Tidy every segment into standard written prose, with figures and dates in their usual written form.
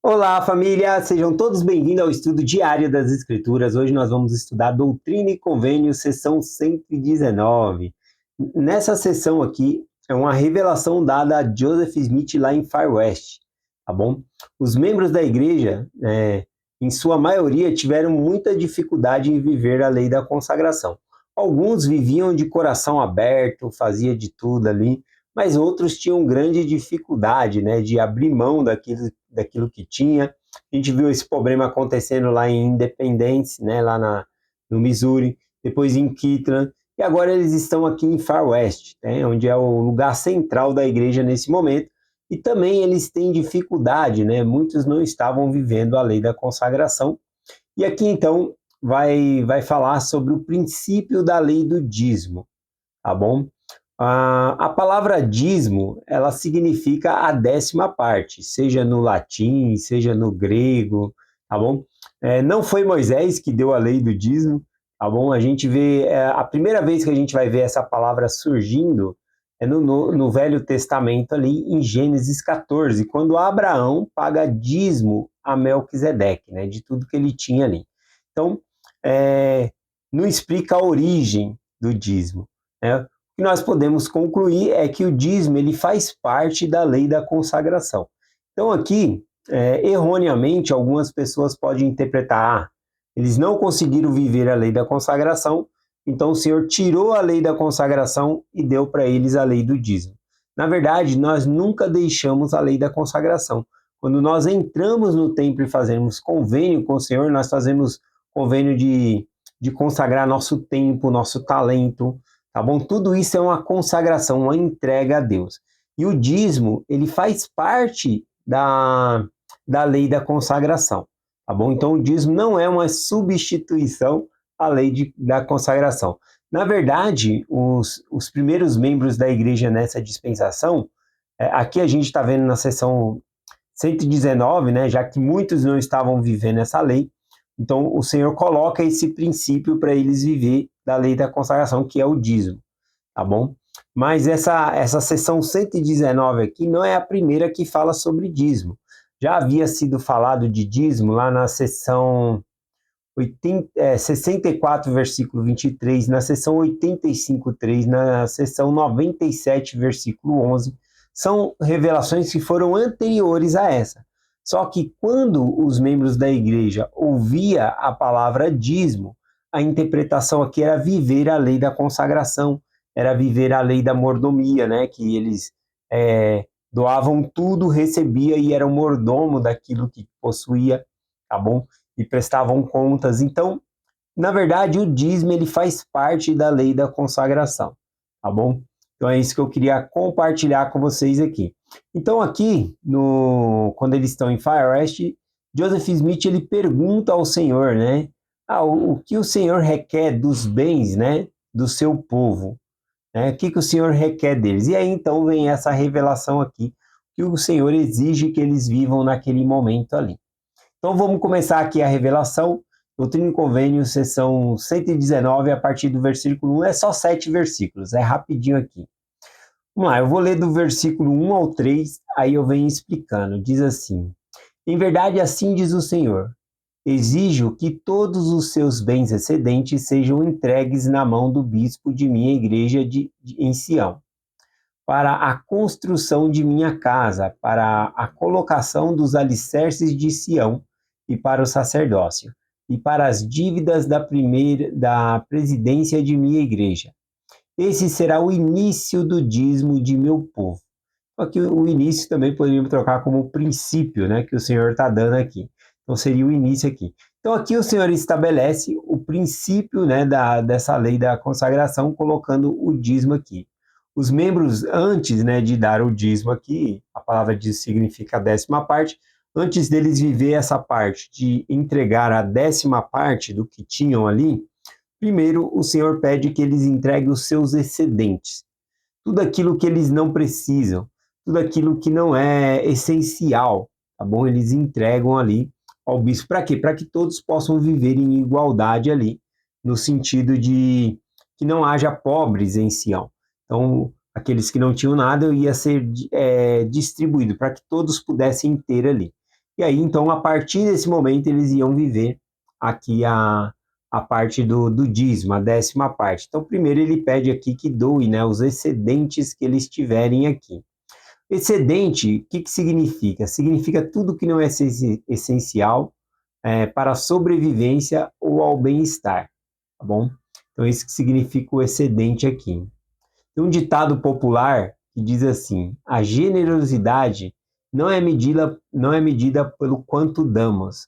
Olá, família! Sejam todos bem-vindos ao estudo diário das Escrituras. Hoje nós vamos estudar Doutrina e Convênio, sessão 119. Nessa sessão aqui, é uma revelação dada a Joseph Smith lá em Far West, tá bom? Os membros da igreja, em sua maioria, tiveram muita dificuldade em viver a lei da consagração. Alguns viviam de coração aberto, fazia de tudo ali, mas outros tinham grande dificuldade, né, de abrir mão daquilo que tinha. A gente viu esse problema acontecendo lá em Independence, né, no Missouri, depois em Kirtland, e agora eles estão aqui em Far West, né, onde é o lugar central da igreja nesse momento, e também eles têm dificuldade, né, muitos não estavam vivendo a lei da consagração, e aqui então vai falar sobre o princípio da lei do dízimo, tá bom? A palavra dízimo, ela significa a 10ª parte, seja no latim, seja no grego, tá bom? Não foi Moisés que deu a lei do dízimo, tá bom? A gente vê, a primeira vez que a gente vai ver essa palavra surgindo é no Velho Testamento ali, em Gênesis 14, quando Abraão paga dízimo a Melquisedeque, né, de tudo que ele tinha ali. Então, não explica a origem do dízimo, né? O que nós podemos concluir é que o dízimo ele faz parte da lei da consagração. Então aqui, erroneamente, algumas pessoas podem interpretar, eles não conseguiram viver a lei da consagração, então o Senhor tirou a lei da consagração e deu para eles a lei do dízimo. Na verdade, nós nunca deixamos a lei da consagração. Quando nós entramos no templo e fazemos convênio com o Senhor, nós fazemos convênio de consagrar nosso tempo, nosso talento, tá bom? Tudo isso é uma consagração, uma entrega a Deus. E o dízimo, ele faz parte da lei da consagração, tá bom? Então o dízimo não é uma substituição à lei da consagração. Na verdade, os primeiros membros da igreja nessa dispensação, aqui a gente está vendo na seção 119, né, já que muitos não estavam vivendo essa lei, então o Senhor coloca esse princípio para eles viver da lei da consagração, que é o dízimo, tá bom? Mas essa seção 119 aqui não é a primeira que fala sobre dízimo. Já havia sido falado de dízimo lá na seção 64, versículo 23, na seção 85, 3, na seção 97, versículo 11. São revelações que foram anteriores a essa. Só que quando os membros da igreja ouvia a palavra dízimo, a interpretação aqui era viver a lei da consagração, era viver a lei da mordomia, né? Que eles doavam tudo, recebia e era o mordomo daquilo que possuía, tá bom? E prestavam contas. Então, na verdade, o dízimo ele faz parte da lei da consagração, tá bom? Então é isso que eu queria compartilhar com vocês aqui. Então aqui, quando eles estão em Far West, Joseph Smith ele pergunta ao Senhor, né? O que o Senhor requer dos bens, né? Do seu povo, né? O que o Senhor requer deles? E aí então vem essa revelação aqui, que o Senhor exige que eles vivam naquele momento ali. Então vamos começar aqui a revelação, Doutrina e Convênio, sessão 119, a partir do versículo 1, é só 7 versículos, é rapidinho aqui. Vamos lá, eu vou ler do versículo 1 ao 3, aí eu venho explicando. Diz assim: Em verdade, assim diz o Senhor, exijo que todos os seus bens excedentes sejam entregues na mão do bispo de minha igreja em Sião, para a construção de minha casa, para a colocação dos alicerces de Sião e para o sacerdócio, e para as dívidas da presidência de minha igreja. Esse será o início do dízimo de meu povo. Aqui o início também poderíamos trocar como princípio, né, que o Senhor está dando aqui. Então seria o início aqui. Então aqui o Senhor estabelece o princípio, né, dessa lei da consagração, colocando o dízimo aqui. Os membros, antes, né, de dar o dízimo aqui, a palavra dízimo significa a 10ª parte, antes deles viver essa parte de entregar a 10ª parte do que tinham ali, primeiro o Senhor pede que eles entreguem os seus excedentes, tudo aquilo que eles não precisam, tudo aquilo que não é essencial, tá bom? Eles entregam ali ao bispo. Para quê? Para que todos possam viver em igualdade ali, no sentido de que não haja pobres em Sião. Então, aqueles que não tinham nada ia ser distribuído para que todos pudessem ter ali. E aí, então, a partir desse momento, eles iam viver aqui a parte do dízimo, a 10ª parte. Então, primeiro ele pede aqui que doe, né, os excedentes que eles tiverem aqui. Excedente, o que significa? Significa tudo que não é essencial para a sobrevivência ou ao bem-estar, tá bom? Então, isso que significa o excedente aqui. Tem um ditado popular que diz assim: a generosidade não é medida pelo quanto damos,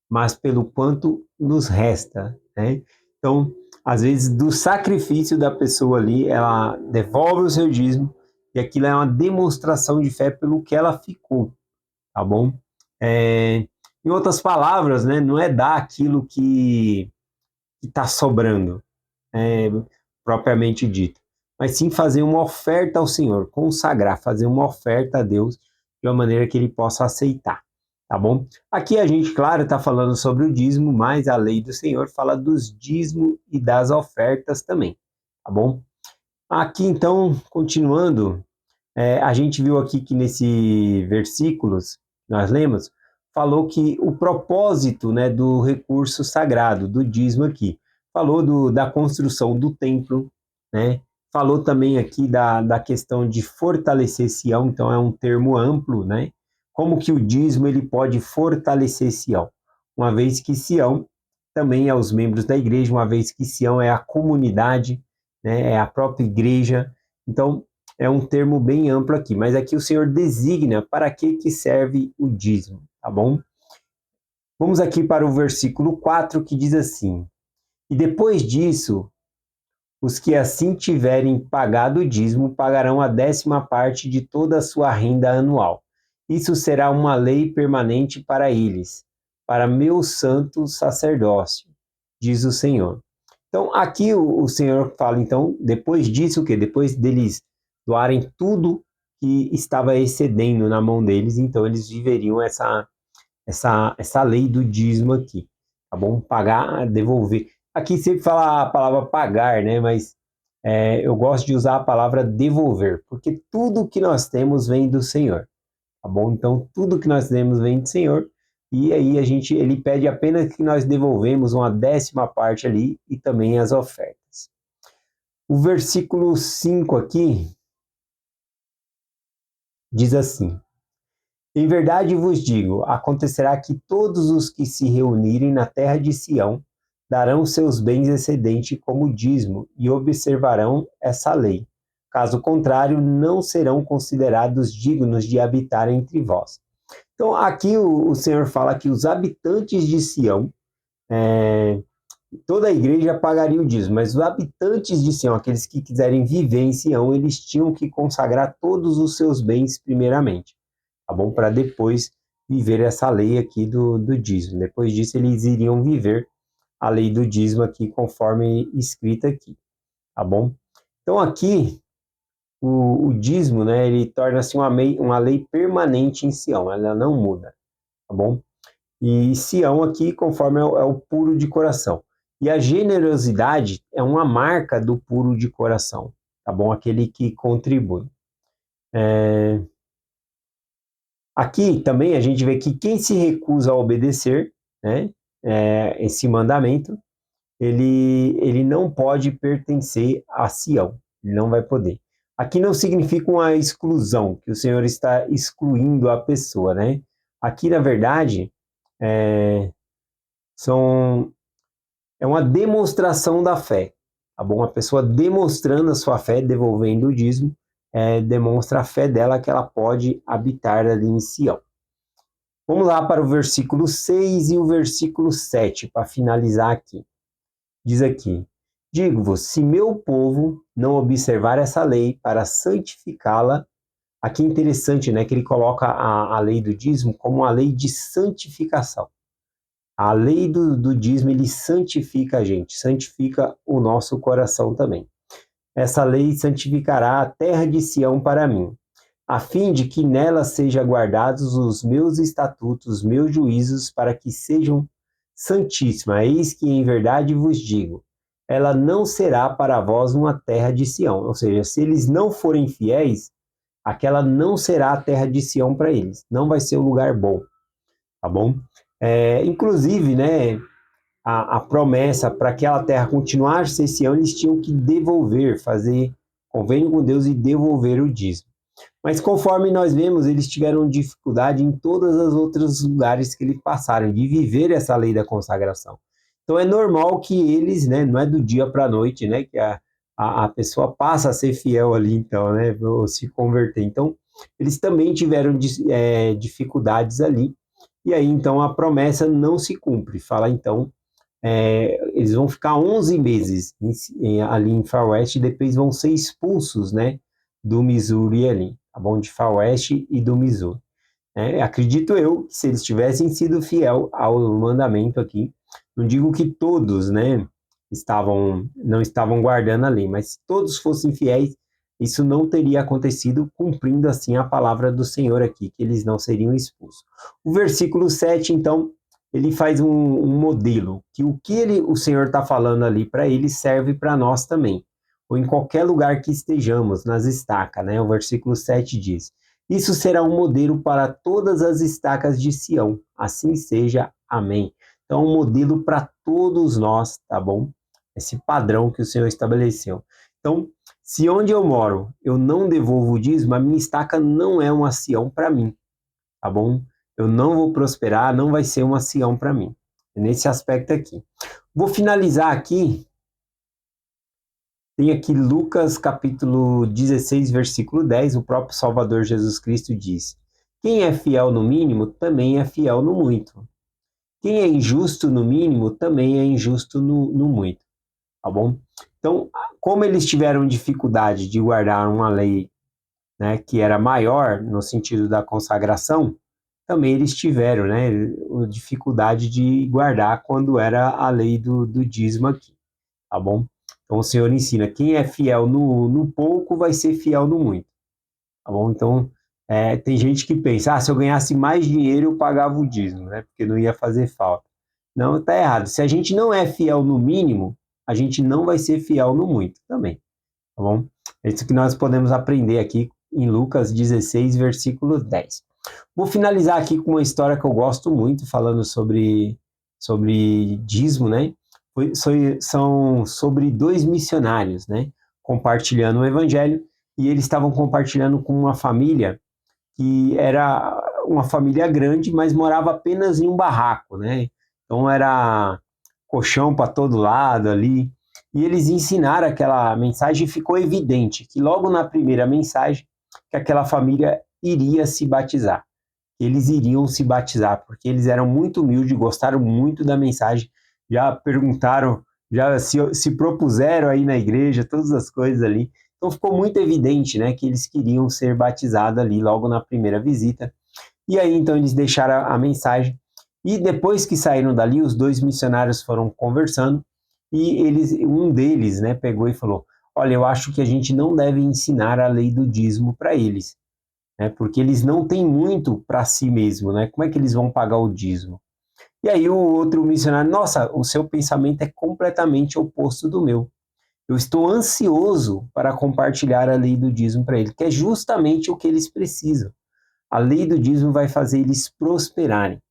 mas pelo quanto nos resta, né? Então, às vezes, do sacrifício da pessoa ali, ela devolve o seu dízimo e aquilo é uma demonstração de fé pelo que ela ficou, tá bom? Em outras palavras, né, não é dar aquilo que está sobrando, é, propriamente dito, mas sim fazer uma oferta ao Senhor, consagrar, fazer uma oferta a Deus de uma maneira que ele possa aceitar, tá bom? Aqui a gente, claro, está falando sobre o dízimo, mas a lei do Senhor fala dos dízimos e das ofertas também, tá bom? Aqui então, continuando, a gente viu aqui que nesse versículos nós lemos, falou que o propósito, né, do recurso sagrado, do dízimo aqui, falou da construção do templo, né, falou também aqui da questão de fortalecer Sião, então é um termo amplo, né, como que o dízimo ele pode fortalecer Sião, uma vez que Sião também é os membros da igreja, uma vez que Sião é a comunidade, né, é a própria igreja, então é um termo bem amplo aqui, mas aqui o Senhor designa para que serve o dízimo, tá bom? Vamos aqui para o versículo 4 que diz assim: e depois disso, os que assim tiverem pagado o dízimo pagarão a 10ª parte de toda a sua renda anual. Isso será uma lei permanente para eles, para meu santo sacerdócio, diz o Senhor. Então, aqui o Senhor fala, então, depois disso, o quê? Depois deles doarem tudo que estava excedendo na mão deles, então eles viveriam essa lei do dízimo aqui, tá bom? Pagar, devolver. Aqui sempre fala a palavra pagar, né? Mas eu gosto de usar a palavra devolver, porque tudo que nós temos vem do Senhor, tá bom? Então, tudo que nós temos vem do Senhor, e aí ele pede apenas que nós devolvemos uma 10ª parte ali e também as ofertas. O versículo 5 aqui diz assim: em verdade vos digo, acontecerá que todos os que se reunirem na terra de Sião darão seus bens excedentes como dízimo e observarão essa lei. Caso contrário, não serão considerados dignos de habitar entre vós. Então, aqui o Senhor fala que os habitantes de Sião, toda a igreja pagaria o dízimo, mas os habitantes de Sião, aqueles que quiserem viver em Sião, eles tinham que consagrar todos os seus bens primeiramente, tá bom? Para depois viver essa lei aqui do dízimo. Depois disso, eles iriam viver a lei do dízimo aqui, conforme escrita aqui, tá bom? Então, aqui, o dízimo, né, ele torna-se uma lei permanente em Sião, ela não muda, tá bom? E Sião aqui, conforme é o puro de coração. E a generosidade é uma marca do puro de coração, tá bom? Aquele que contribui. Aqui também a gente vê que quem se recusa a obedecer, né, esse mandamento, ele não pode pertencer a Sião, ele não vai poder. Aqui não significa uma exclusão, que o Senhor está excluindo a pessoa, né? Aqui, na verdade, são é uma demonstração da fé, tá bom? A pessoa demonstrando a sua fé, devolvendo o dízimo, demonstra a fé dela que ela pode habitar ali em Sião. Vamos lá para o versículo 6 e o versículo 7, para finalizar aqui. Diz aqui: digo-vos, se meu povo não observar essa lei para santificá-la, aqui é interessante, né, que ele coloca a lei do dízimo como uma lei de santificação. A lei do dízimo, ele santifica a gente, santifica o nosso coração também. Essa lei santificará a terra de Sião para mim, a fim de que nela sejam guardados os meus estatutos, os meus juízos, para que sejam santíssima. Eis que em verdade vos digo, ela não será para vós uma terra de Sião. Ou seja, se eles não forem fiéis, aquela não será a terra de Sião para eles. Não vai ser um lugar bom. tá bom? Inclusive, né, a promessa para aquela terra continuar a ser Sião, eles tinham que devolver, fazer convênio com Deus e devolver o dízimo. Mas conforme nós vemos, eles tiveram dificuldade em todos os outros lugares que eles passaram, de viver essa lei da consagração. Então é normal que eles, né, não é do dia para a noite, né, que a pessoa passa a ser fiel ali, então, né, ou se converter. Então, eles também tiveram dificuldades ali, e aí então a promessa não se cumpre. Fala então, eles vão ficar 11 meses ali em Far West e depois vão ser expulsos, né, do Missouri ali, tá bom? De Far West e do Missouri. Acredito eu que se eles tivessem sido fiel ao mandamento aqui, não digo que todos, né, não estavam guardando a lei, mas se todos fossem fiéis, isso não teria acontecido, cumprindo assim a palavra do Senhor aqui, que eles não seriam expulsos. O versículo 7, então, ele faz um modelo, que o Senhor está falando ali para eles serve para nós também, ou em qualquer lugar que estejamos, nas estacas, né? O versículo 7 diz: isso será um modelo para todas as estacas de Sião, assim seja, amém. Então, um modelo para todos nós, tá bom? Esse padrão que o Senhor estabeleceu. Então, se onde eu moro eu não devolvo o dízimo, a minha estaca não é uma Sião para mim, tá bom? Eu não vou prosperar, não vai ser uma Sião para mim. É nesse aspecto aqui. Vou finalizar aqui. Tem aqui Lucas capítulo 16, versículo 10, o próprio Salvador Jesus Cristo diz: quem é fiel no mínimo, também é fiel no muito. Quem é injusto no mínimo, também é injusto no muito. Tá bom? Então, como eles tiveram dificuldade de guardar uma lei, né, que era maior no sentido da consagração, também eles tiveram, né, dificuldade de guardar quando era a lei do dízimo aqui, tá bom? Então o Senhor ensina, quem é fiel no pouco vai ser fiel no muito, tá bom? Então tem gente que pensa, se eu ganhasse mais dinheiro eu pagava o dízimo, né, porque não ia fazer falta. Não, está errado. Se a gente não é fiel no mínimo, a gente não vai ser fiel no muito também, tá bom? É isso que nós podemos aprender aqui em Lucas 16, versículo 10. Vou finalizar aqui com uma história que eu gosto muito, falando sobre dízimo, né? São sobre dois missionários, né? Compartilhando o evangelho, e eles estavam compartilhando com uma família que era uma família grande, mas morava apenas em um barraco, né? Então era colchão para todo lado ali. E eles ensinaram aquela mensagem e ficou evidente que logo na primeira mensagem que aquela família iria se batizar. Eles iriam se batizar, porque eles eram muito humildes, gostaram muito da mensagem, já perguntaram, já se propuseram aí na igreja, todas as coisas ali. Então ficou muito evidente, né, que eles queriam ser batizados ali logo na primeira visita. E aí então eles deixaram a mensagem. E depois que saíram dali, os dois missionários foram conversando e um deles, né, pegou e falou: "Olha, eu acho que a gente não deve ensinar a lei do dízimo para eles, né? Porque eles não têm muito para si mesmo, né? Como é que eles vão pagar o dízimo?" E aí o outro missionário: "Nossa, o seu pensamento é completamente oposto do meu. Eu estou ansioso para compartilhar a lei do dízimo para eles, que é justamente o que eles precisam. A lei do dízimo vai fazer eles prosperarem,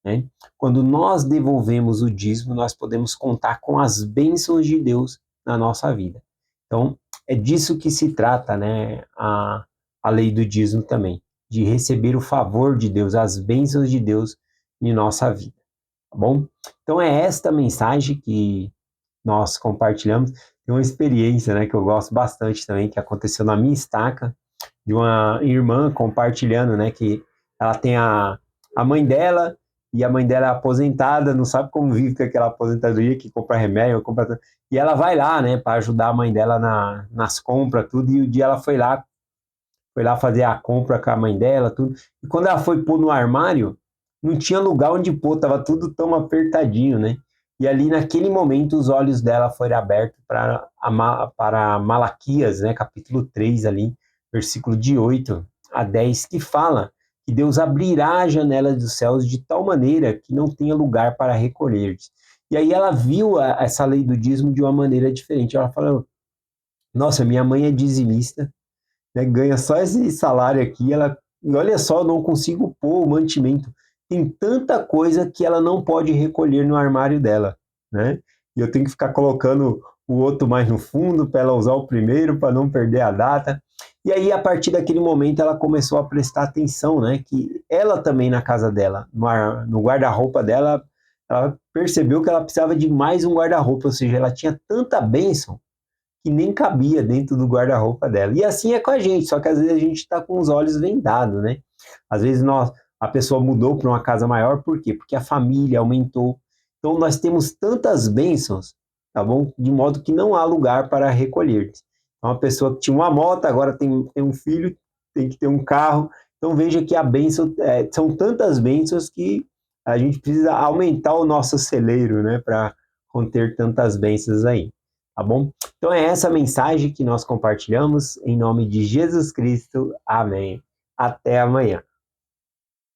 né? Quando nós devolvemos o dízimo, nós podemos contar com as bênçãos de Deus na nossa vida. Então, é disso que se trata, né? A lei do dízimo também, de receber o favor de Deus, as bênçãos de Deus em nossa vida, tá bom? Então, é esta mensagem que nós compartilhamos. Tem uma experiência, né, que eu gosto bastante também, que aconteceu na minha estaca, de uma irmã compartilhando, né, que ela tem a mãe dela, e a mãe dela é aposentada, não sabe como vive com aquela aposentadoria, que compra remédio, e ela vai lá, né, para ajudar a mãe dela nas compras, tudo, e o dia ela foi lá fazer a compra com a mãe dela, tudo, e quando ela foi pôr no armário, não tinha lugar onde pôr, tava tudo tão apertadinho, né, e ali naquele momento os olhos dela foram abertos para Malaquias, né, capítulo 3 ali, versículo de 8 a 10, que fala que Deus abrirá a janela dos céus de tal maneira que não tenha lugar para recolher. E aí ela viu essa lei do dízimo de uma maneira diferente. Ela falou: nossa, minha mãe é dizimista, né, ganha só esse salário aqui, e olha só, eu não consigo pôr o mantimento. tem tanta coisa que ela não pode recolher no armário dela, né? E eu tenho que ficar colocando o outro mais no fundo para ela usar o primeiro para não perder a data. E aí, a partir daquele momento, ela começou a prestar atenção, né? Que ela também na casa dela, no guarda-roupa dela, ela percebeu que ela precisava de mais um guarda-roupa, ou seja, ela tinha tanta bênção que nem cabia dentro do guarda-roupa dela. E assim é com a gente, só que às vezes a gente está com os olhos vendados, né? Às vezes a pessoa mudou para uma casa maior, por quê? Porque a família aumentou. Então nós temos tantas bênçãos, tá bom? De modo que não há lugar para recolher. Então a pessoa que tinha uma moto, agora tem um filho, tem que ter um carro. Então veja que a bênção, são tantas bênçãos que a gente precisa aumentar o nosso celeiro, né? Para conter tantas bênçãos aí, tá bom? Então é essa mensagem que nós compartilhamos em nome de Jesus Cristo. Amém. Até amanhã.